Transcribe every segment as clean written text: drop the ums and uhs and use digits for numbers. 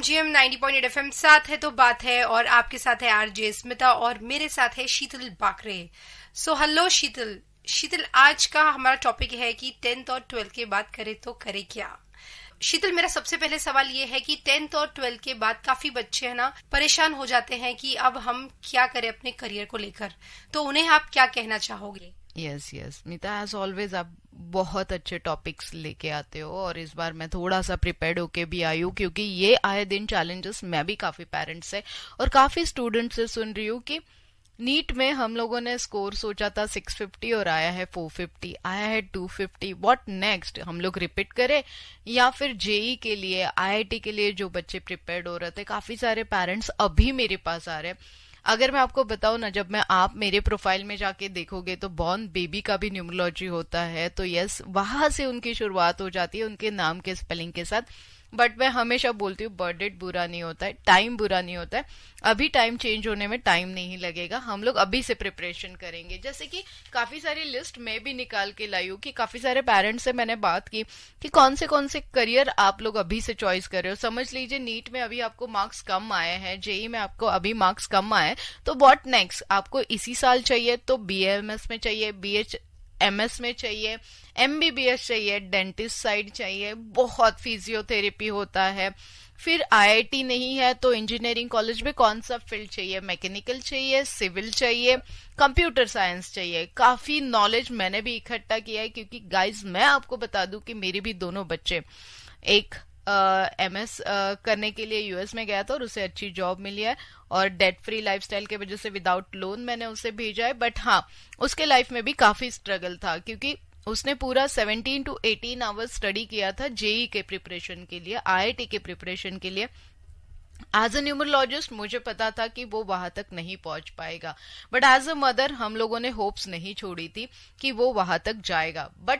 MGM 90.8 FM। साथ है तो बात है, और आपके साथ है आरजे स्मिता और मेरे साथ है शीतल बाकरे। सो हेलो शीतल, आज का हमारा टॉपिक है कि 10th और 12th के बाद करे तो करे क्या। शीतल, मेरा सबसे पहले सवाल ये है कि 10th और 12th के बाद काफी बच्चे है ना परेशान हो जाते हैं कि अब हम क्या करें अपने करियर को लेकर, तो उन्हें आप क्या कहना चाहोगे? यस मीता, एज ऑलवेज आप बहुत अच्छे टॉपिक्स लेके आते हो और इस बार मैं थोड़ा सा प्रिपेयर्ड होके भी आई हूँ, क्योंकि ये आए दिन चैलेंजेस मैं भी काफी पेरेंट्स से और काफी स्टूडेंट्स से सुन रही हूँ कि नीट में हम लोगों ने स्कोर सोचा था 650 और आया है 450, आया है 250। What next? हम लोग रिपीट करें या फिर जेई के लिए, आईआईटी के लिए जो बच्चे प्रिपेयर्ड हो रहे थे, काफी सारे पेरेंट्स अभी मेरे पास आ रहे हैं। अगर मैं आपको बताऊं ना, जब मैं आप मेरे प्रोफाइल में जाके देखोगे तो बॉर्न बेबी का भी न्यूमरोलॉजी होता है, तो यस, वहां से उनकी शुरुआत हो जाती है उनके नाम के स्पेलिंग के साथ। बट मैं हमेशा बोलती हूँ बर्थ डेट बुरा नहीं होता है, टाइम बुरा नहीं होता है। अभी टाइम चेंज होने में टाइम नहीं लगेगा, हम लोग अभी से प्रिपरेशन करेंगे। जैसे कि काफी सारी लिस्ट मैं भी निकाल के लाई हूँ कि काफी सारे पेरेंट्स से मैंने बात की कि कौन से करियर आप लोग अभी से चॉइस कर रहे हो। समझ लीजिए नीट में अभी आपको मार्क्स कम आए हैं, जेई में आपको अभी मार्क्स कम आए, तो व्हाट नेक्स्ट? आपको इसी साल चाहिए तो बीएमएस में चाहिए, एमएस में चाहिए, एमबीबीएस चाहिए, डेंटिस्ट साइड चाहिए, बहुत फिजियोथेरेपी होता है। फिर आईआईटी नहीं है तो इंजीनियरिंग कॉलेज में कौन सा फील्ड चाहिए? मैकेनिकल चाहिए, सिविल चाहिए, कंप्यूटर साइंस चाहिए। काफी नॉलेज मैंने भी इकट्ठा किया है, क्योंकि गाइज मैं आपको बता दूं कि मेरे भी दोनों बच्चे, एक एमएस करने के लिए यूएस में गया था और उसे अच्छी जॉब मिली है और डेट फ्री लाइफस्टाइल के वजह से विदाउट लोन मैंने उसे भेजा है। बट हाँ, उसके लाइफ में भी काफी स्ट्रगल था, क्योंकि उसने पूरा 17 to 18 आवर्स स्टडी किया था जेई के प्रिपरेशन के लिए, आईआईटी के प्रिपरेशन के लिए। एज अ न्यूमरोलॉजिस्ट मुझे पता था कि वो वहां तक नहीं पहुंच पाएगा, बट एज अ मदर हम लोगों ने होप्स नहीं छोड़ी थी कि वो वहां तक जाएगा। बट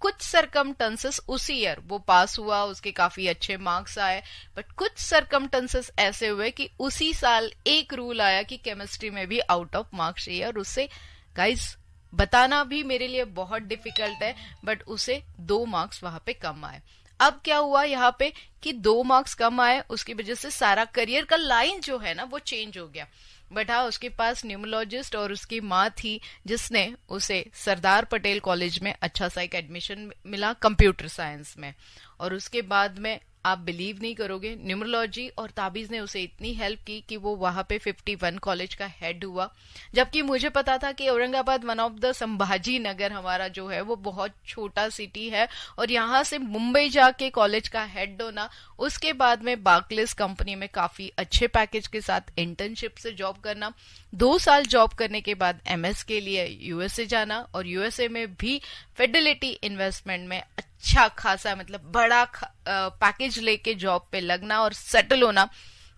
कुछ सरकमटेंसेस, उसी ईयर वो पास हुआ, उसके काफी अच्छे मार्क्स आए, बट कुछ सरकमटेंसेस ऐसे हुए कि उसी साल एक रूल आया कि केमिस्ट्री में भी आउट ऑफ मार्क्स चाहिए, और उससे गाइज बताना भी मेरे लिए बहुत डिफिकल्ट है, बट उसे 2 मार्क्स वहां पे कम आए। अब क्या हुआ यहाँ पे कि 2 मार्क्स कम आए, उसकी वजह से सारा करियर का लाइन जो है ना वो चेंज हो गया। बट हाँ, उसके पास न्यूमरोलॉजिस्ट और उसकी माँ थी जिसने उसे सरदार पटेल कॉलेज में अच्छा सा एक एडमिशन मिला कंप्यूटर साइंस में। और उसके बाद में आप बिलीव नहीं करोगे, न्यूमरोलॉजी और ताबीज ने उसे इतनी हेल्प की कि वो वहां पे 51 कॉलेज का हेड हुआ। जबकि मुझे पता था कि Aurangabad one of the Sambhaji Nagar हमारा जो है वो बहुत छोटा सिटी है, और यहाँ से मुंबई जाके कॉलेज का हेड होना, उसके बाद में बार्कलेस कंपनी में काफी अच्छे पैकेज के साथ इंटर्नशिप से जॉब करना, 2 साल जॉब करने के बाद एमएस के लिए यूएसए जाना, और यूएसए में भी फिडेलिटी इन्वेस्टमेंट में अच्छा खासा, मतलब बड़ा पैकेज लेके जॉब पे लगना और सेटल होना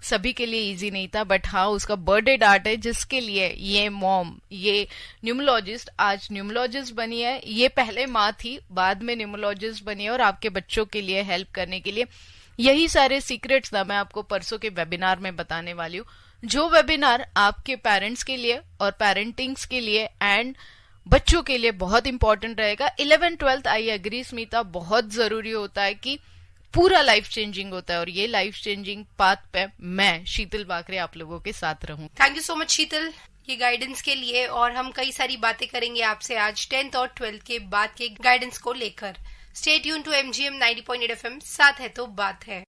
सभी के लिए इजी नहीं था। बट हाँ, उसका बर्थडे डार्ट है जिसके लिए ये मॉम, ये न्यूमरोलॉजिस्ट आज न्यूमरोलॉजिस्ट बनी है। ये पहले माँ थी, बाद में न्यूमरोलॉजिस्ट बनी है, और आपके बच्चों के लिए हेल्प करने के लिए यही सारे सीक्रेट्स ना मैं आपको परसों के वेबिनार में बताने वाली हूँ, जो वेबिनार आपके पेरेंट्स के लिए और पेरेंटिंग्स के लिए एंड बच्चों के लिए बहुत इंपॉर्टेंट रहेगा। 11th 12th I agree Smita, बहुत जरूरी होता है कि पूरा लाइफ चेंजिंग होता है, और ये लाइफ चेंजिंग पाथ पे मैं शीतल बाकरे आप लोगों के साथ रहूं। थैंक यू सो मच शीतल, ये गाइडेंस के लिए। और हम कई सारी बातें करेंगे आपसे आज 10th और 12th के बाद के गाइडेंस को लेकर। Stay tune to MGM 90.8 FM। साथ है तो बात है।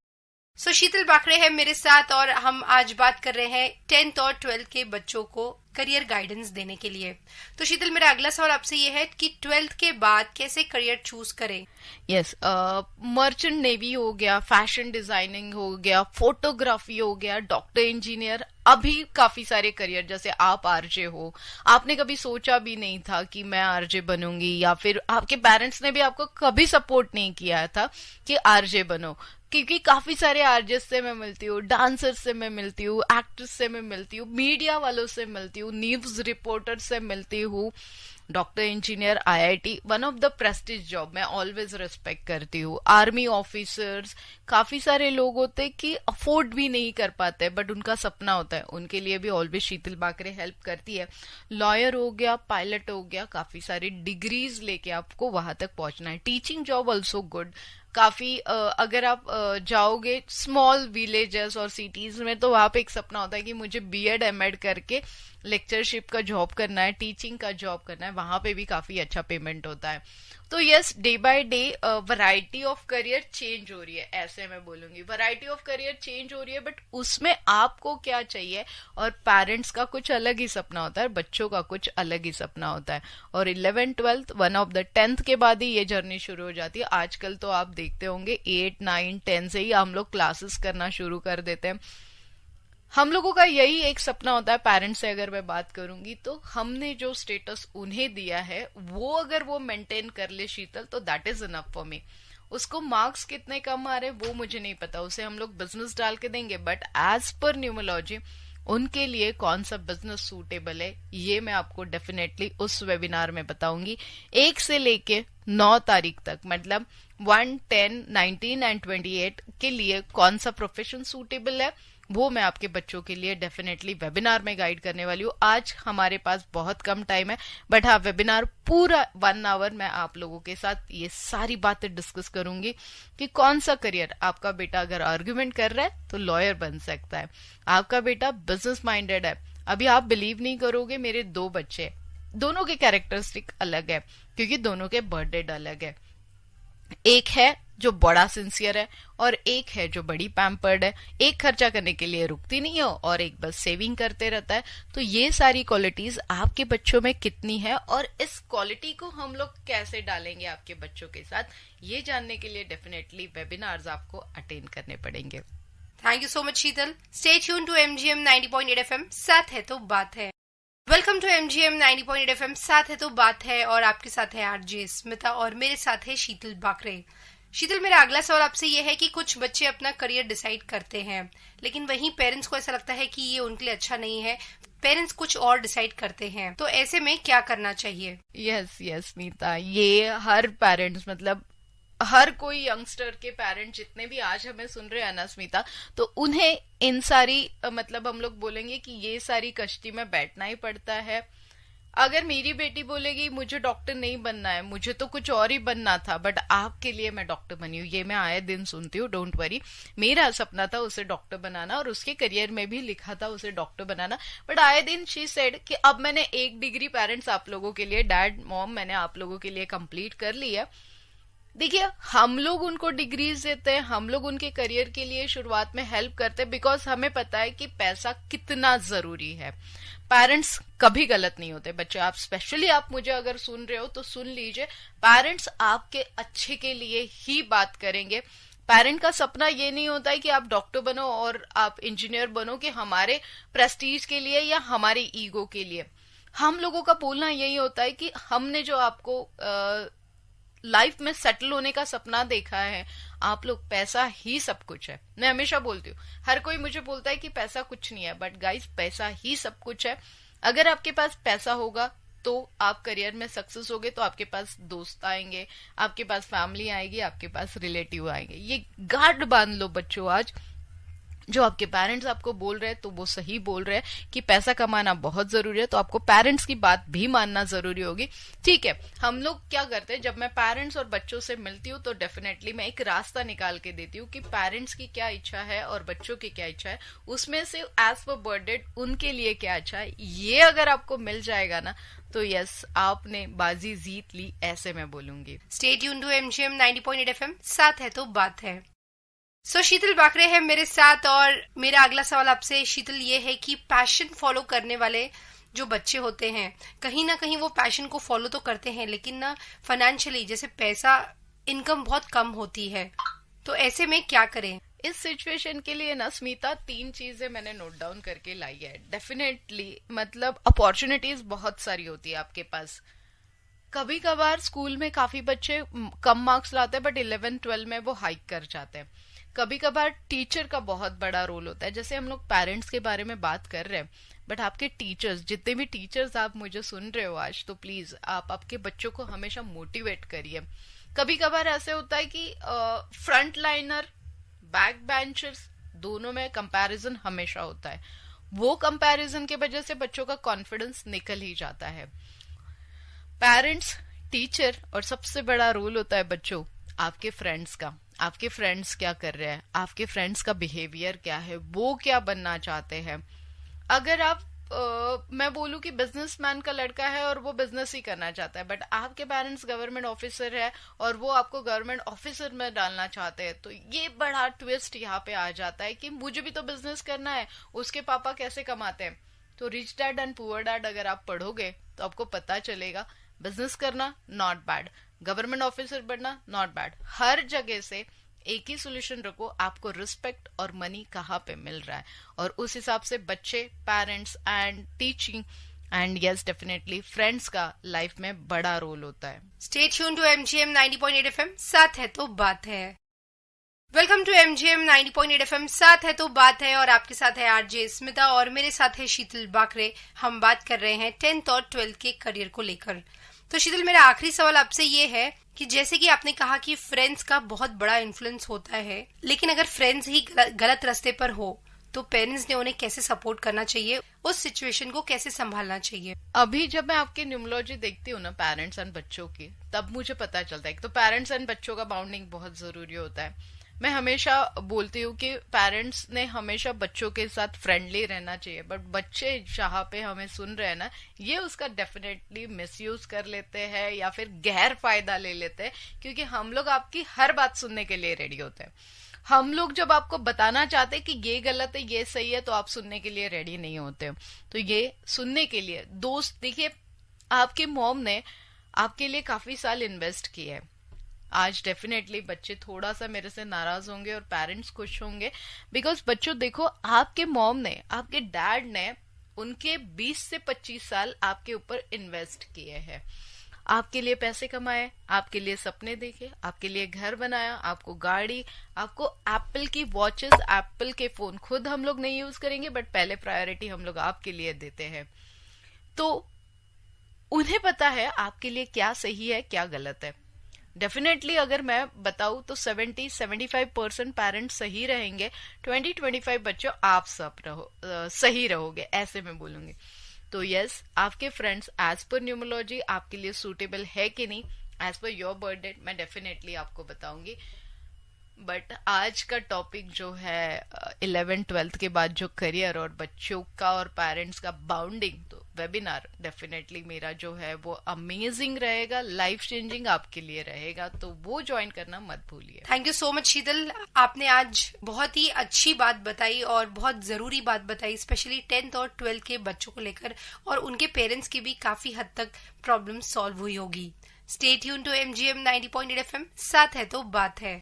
सो शीतल बाकरे है मेरे साथ, और हम आज बात कर रहे हैं 10th और 12th के बच्चों को करियर गाइडेंस देने के लिए। तो शीतल, मेरा अगला सवाल आपसे ये है कि 12th के बाद कैसे करियर चूज करें? यस, मर्चेंट नेवी हो गया, फैशन डिजाइनिंग हो गया, फोटोग्राफी हो गया, डॉक्टर, इंजीनियर, अभी काफी सारे करियर। जैसे आप आरजे हो, आपने कभी सोचा भी नहीं था कि मैं आरजे बनूंगी, या फिर आपके पेरेंट्स ने भी आपको कभी सपोर्ट नहीं किया था कि आरजे बनो, क्योंकि काफी सारे आरजेस से मैं मिलती हूँ, डांसर से मैं मिलती हूँ, एक्ट्रेस से मैं मिलती हूँ, मीडिया वालों से मिलती हूँ, न्यूज रिपोर्टर से मिलती हूँ, doctor, engineer, IIT, one of the Prestige job मैं ऑलवेज रिस्पेक्ट करती हूँ, आर्मी ऑफिसर्स। काफी सारे लोग होते हैं कि अफोर्ड भी नहीं कर पाते, बट उनका सपना होता है, उनके लिए भी ऑलवेज शीतल बाकरे हेल्प करती है। लॉयर हो गया, पायलट हो गया, काफी सारी डिग्रीज लेके आपको वहां तक पहुंचना है। टीचिंग जॉब ऑल्सो गुड, काफी अगर आप जाओगे स्मॉल विलेजेस और सिटीज में, तो वहां पे एक सपना होता है कि मुझे बीएड एमएड करके लेक्चरशिप का जॉब करना है, टीचिंग का जॉब करना है, वहां पे भी काफी अच्छा पेमेंट होता है। तो yes, day by day variety of career change हो रही है, ऐसे मैं बोलूंगी वैरायटी ऑफ करियर चेंज हो रही है, बट उसमें आपको क्या चाहिए, और पेरेंट्स का कुछ अलग ही सपना होता है, बच्चों का कुछ अलग ही सपना होता है। और 11th 12th one of the 10th के बाद ही ये जर्नी शुरू हो जाती है। आजकल तो आप देखते होंगे 8 9 10 से ही हम लोग क्लासेस करना शुरू कर देते हैं। हम लोगों का यही एक सपना होता है। पेरेंट्स से अगर मैं बात करूंगी तो हमने जो स्टेटस उन्हें दिया है वो अगर वो मेंटेन कर ले शीतल, तो that is enough for me. उसको मार्क्स कितने कम आ रहे वो मुझे नहीं पता, उसे हम लोग बिजनेस डाल के देंगे, बट एज पर न्यूमोलॉजी उनके लिए कौन सा बिजनेस सूटेबल है ये मैं आपको डेफिनेटली उस वेबिनार में बताऊंगी। 1 से लेके 9 तारीख तक, मतलब 1 10 19 एंड 28 के लिए कौन सा प्रोफेशन सूटेबल है वो मैं आपके बच्चों के लिए डेफिनेटली वेबिनार में गाइड करने वाली हूँ। आज हमारे पास बहुत कम टाइम है, बट हाँ, वेबिनार पूरा 1 आवर मैं आप लोगों के साथ ये सारी बातें डिस्कस करूंगी कि कौन सा करियर आपका बेटा अगर आर्ग्यूमेंट कर रहा है तो लॉयर बन सकता है, आपका बेटा बिजनेस माइंडेड है। अभी आप बिलीव नहीं करोगे, मेरे 2 बच्चे, दोनों के कैरेक्टरिस्टिक अलग है क्योंकि दोनों के बर्थडे अलग है। एक है जो बड़ा सिंसियर है और एक है जो बड़ी पैम्पर्ड है। एक खर्चा करने के लिए रुकती नहीं हो और एक बस सेविंग करते रहता है। तो ये सारी क्वालिटीज आपके बच्चों में कितनी है और इस क्वालिटी को हम लोग कैसे डालेंगे आपके बच्चों के साथ, ये जानने के लिए डेफिनेटली वेबिनार्स आपको अटेंड करने पड़ेंगे। Thank you so much Sheetal. Stay tune to MGM 90.8 FM, साथ है तो बात है। वेलकम टू एमजीएम 90.8 एफएम, साथ है तो बात है, और आपके साथ है आरजे स्मिता और मेरे साथ है शीतल बाकरे। शीतल, मेरा अगला सवाल आपसे ये है कि कुछ बच्चे अपना करियर डिसाइड करते हैं, लेकिन वहीं पेरेंट्स को ऐसा लगता है कि ये उनके लिए अच्छा नहीं है, पेरेंट्स कुछ और डिसाइड करते हैं, तो ऐसे में क्या करना चाहिए? यस नीता, ये हर पेरेंट्स, मतलब हर कोई यंगस्टर के पेरेंट्स जितने भी आज हमें सुन रहे हैं ना स्मिता, तो उन्हें इन सारी मतलब हम लोग बोलेंगे कि ये सारी कश्ती में बैठना ही पड़ता है। अगर मेरी बेटी बोलेगी मुझे डॉक्टर नहीं बनना है, मुझे तो कुछ और ही बनना था, बट आपके लिए मैं डॉक्टर बनी हूँ, ये मैं आए दिन सुनती हूँ, डोंट वरी। मेरा सपना था उसे डॉक्टर बनाना और उसके करियर में भी लिखा था उसे डॉक्टर बनाना, बट आए दिन शी सेड कि अब मैंने 1 डिग्री, पेरेंट्स आप लोगों के लिए, डैड मॉम, मैंने आप लोगों के लिए कंप्लीट कर लिया। देखिए, हम लोग उनको डिग्रीज देते हैं, हम लोग उनके करियर के लिए शुरुआत में हेल्प करते हैं, बिकॉज हमें पता है कि पैसा कितना जरूरी है। पेरेंट्स कभी गलत नहीं होते। बच्चे, आप स्पेशली आप मुझे अगर सुन रहे हो तो सुन लीजिए, पेरेंट्स आपके अच्छे के लिए ही बात करेंगे। पेरेंट का सपना ये नहीं होता है कि आप डॉक्टर बनो और आप इंजीनियर बनो कि हमारे प्रेस्टीज के लिए या हमारे ईगो के लिए। हम लोगों का बोलना यही होता है कि हमने जो आपको लाइफ में सेटल होने का सपना देखा है, आप लोग, पैसा ही सब कुछ है। मैं हमेशा बोलती हूँ, हर कोई मुझे बोलता है कि पैसा कुछ नहीं है, बट गाइस, पैसा ही सब कुछ है। अगर आपके पास पैसा होगा तो आप करियर में सक्सेस होगे, तो आपके पास दोस्त आएंगे, आपके पास फैमिली आएगी, आपके पास रिलेटिव आएंगे। ये गार्ड बांध लो बच्चों, आज जो आपके पेरेंट्स आपको बोल रहे हैं तो वो सही बोल रहे हैं कि पैसा कमाना बहुत जरूरी है, तो आपको पेरेंट्स की बात भी मानना जरूरी होगी। ठीक है, हम लोग क्या करते हैं, जब मैं पेरेंट्स और बच्चों से मिलती हूँ तो डेफिनेटली मैं एक रास्ता निकाल के देती हूँ कि पेरेंट्स की क्या इच्छा है और बच्चों की क्या इच्छा है, उसमें से एज पर बर्थडे उनके लिए क्या अच्छा है, ये अगर आपको मिल जाएगा ना, तो यस, आपने बाजी जीत ली, ऐसे मैं बोलूंगी। Stay tune to MGM 90.8 FM, साथ है तो बात है। शीतल बाकरे है मेरे साथ, और मेरा अगला सवाल आपसे शीतल ये है कि पैशन फॉलो करने वाले जो बच्चे होते हैं, कहीं ना कहीं वो पैशन को फॉलो तो करते हैं, लेकिन ना फाइनेंशियली, जैसे पैसा, इनकम बहुत कम होती है, तो ऐसे में क्या करें? इस सिचुएशन के लिए ना स्मिता 3 चीजें मैंने नोट डाउन करके लाई है। डेफिनेटली, मतलब अपॉर्चुनिटीज बहुत सारी होती है आपके पास। कभी कभार स्कूल में काफी बच्चे कम मार्क्स लाते हैं, बट 11 12 में वो हाइक कर जाते हैं। कभी कभार टीचर का बहुत बड़ा रोल होता है। जैसे हम लोग पेरेंट्स के बारे में बात कर रहे हैं, बट आपके टीचर्स, जितने भी टीचर्स आप मुझे सुन रहे हो आज, तो प्लीज आप आपके बच्चों को हमेशा मोटिवेट करिए। कभी कभार ऐसे होता है कि फ्रंट लाइनर, बैक बेंचर्स, दोनों में कंपैरिजन हमेशा होता है। वो कंपैरिजन के वजह से बच्चों का कॉन्फिडेंस निकल ही जाता है। पेरेंट्स, टीचर और सबसे बड़ा रोल होता है बच्चों, आपके फ्रेंड्स का, आपके फ्रेंड्स क्या कर रहे हैं, आपके फ्रेंड्स का बिहेवियर क्या है, वो क्या बनना चाहते हैं। अगर आप मैं बोलूं कि बिजनेसमैन का लड़का है और वो बिजनेस ही करना चाहता है, बट आपके पेरेंट्स गवर्नमेंट ऑफिसर है और वो आपको गवर्नमेंट ऑफिसर में डालना चाहते हैं, तो ये बड़ा ट्विस्ट यहाँ पे आ जाता है कि मुझे भी तो बिजनेस करना है, उसके पापा कैसे कमाते हैं। तो rich dad and poor dad अगर आप पढ़ोगे तो आपको पता चलेगा बिजनेस करना नॉट बैड, गवर्नमेंट ऑफिसर बनना नॉट बैड। हर जगह से एक ही सोल्यूशन रखो, आपको रिस्पेक्ट और मनी कहाँ पे मिल रहा है, और उस हिसाब से बच्चे, parents and teaching and yes definitely friends का लाइफ में बड़ा रोल होता है। Stay tune to MGM 90.8 FM, साथ है तो बात है। वेलकम टू MGM 90.8 FM, साथ है तो बात है, और आपके साथ है आरजे स्मिता और मेरे साथ है शीतल बाकरे। हम बात कर रहे हैं 10th और 12th के करियर को लेकर। तो शीतल, मेरा आखिरी सवाल आपसे ये है कि जैसे कि आपने कहा कि फ्रेंड्स का बहुत बड़ा इन्फ्लुएंस होता है, लेकिन अगर फ्रेंड्स ही गलत रास्ते पर हो तो पेरेंट्स ने उन्हें कैसे सपोर्ट करना चाहिए, उस सिचुएशन को कैसे संभालना चाहिए? अभी जब मैं आपकी न्यूमरोलॉजी देखती हूँ ना पेरेंट्स एंड बच्चों की, तब मुझे पता चलता है कि तो पेरेंट्स एंड बच्चों का बाउंडिंग बहुत जरूरी होता है। मैं हमेशा बोलती हूँ कि पेरेंट्स ने हमेशा बच्चों के साथ फ्रेंडली रहना चाहिए, बट बच्चे जहाँ पे हमें सुन रहे हैं ना, ये उसका डेफिनेटली मिसयूज कर लेते हैं या फिर गैर फायदा ले लेते हैं, क्योंकि हम लोग आपकी हर बात सुनने के लिए रेडी होते हैं। हम लोग जब आपको बताना चाहते हैं कि ये गलत है ये सही है, तो आप सुनने के लिए रेडी नहीं होते। तो ये सुनने के लिए दोस्त, देखिए आपके मॉम ने आपके लिए काफी साल इन्वेस्ट किया है। आज डेफिनेटली बच्चे थोड़ा सा मेरे से नाराज होंगे और पेरेंट्स खुश होंगे, बिकॉज बच्चों देखो, आपके मॉम ने, आपके डैड ने उनके 20 से 25 साल आपके ऊपर इन्वेस्ट किए हैं, आपके लिए पैसे कमाए, आपके लिए सपने देखे, आपके लिए घर बनाया, आपको गाड़ी, आपको एप्पल की वॉचेस, एप्पल के फोन खुद हम लोग नहीं यूज करेंगे, बट पहले प्रायोरिटी हम लोग आपके लिए देते हैं। तो उन्हें पता है आपके लिए क्या सही है क्या गलत है। डेफिनेटली अगर मैं बताऊं तो 70-75% पेरेंट्स सही रहेंगे, 20-25 बच्चों आप सब सही रहोगे, ऐसे मैं बोलूंगी। तो यस, आपके फ्रेंड्स एज पर न्यूमरोलॉजी आपके लिए सूटेबल है कि नहीं, as per your birth date मैं डेफिनेटली आपको बताऊंगी। बट आज का टॉपिक जो है 11th-12th के बाद जो करियर और बच्चों का और पेरेंट्स का बाउंडिंग, तो वेबिनार डेफिनेटली मेरा जो है वो अमेजिंग रहेगा, लाइफ चेंजिंग आपके लिए रहेगा, तो वो ज्वाइन करना मत भूलिए। थैंक यू सो मच शीतल, आपने आज बहुत ही अच्छी बात बताई और बहुत जरूरी बात बताई, स्पेशली 10th और 12th के बच्चों को लेकर, और उनके पेरेंट्स की भी काफी हद तक प्रॉब्लम सॉल्व हुई होगी। Stay tune to MGM 90.8 FM, साथ है तो बात है।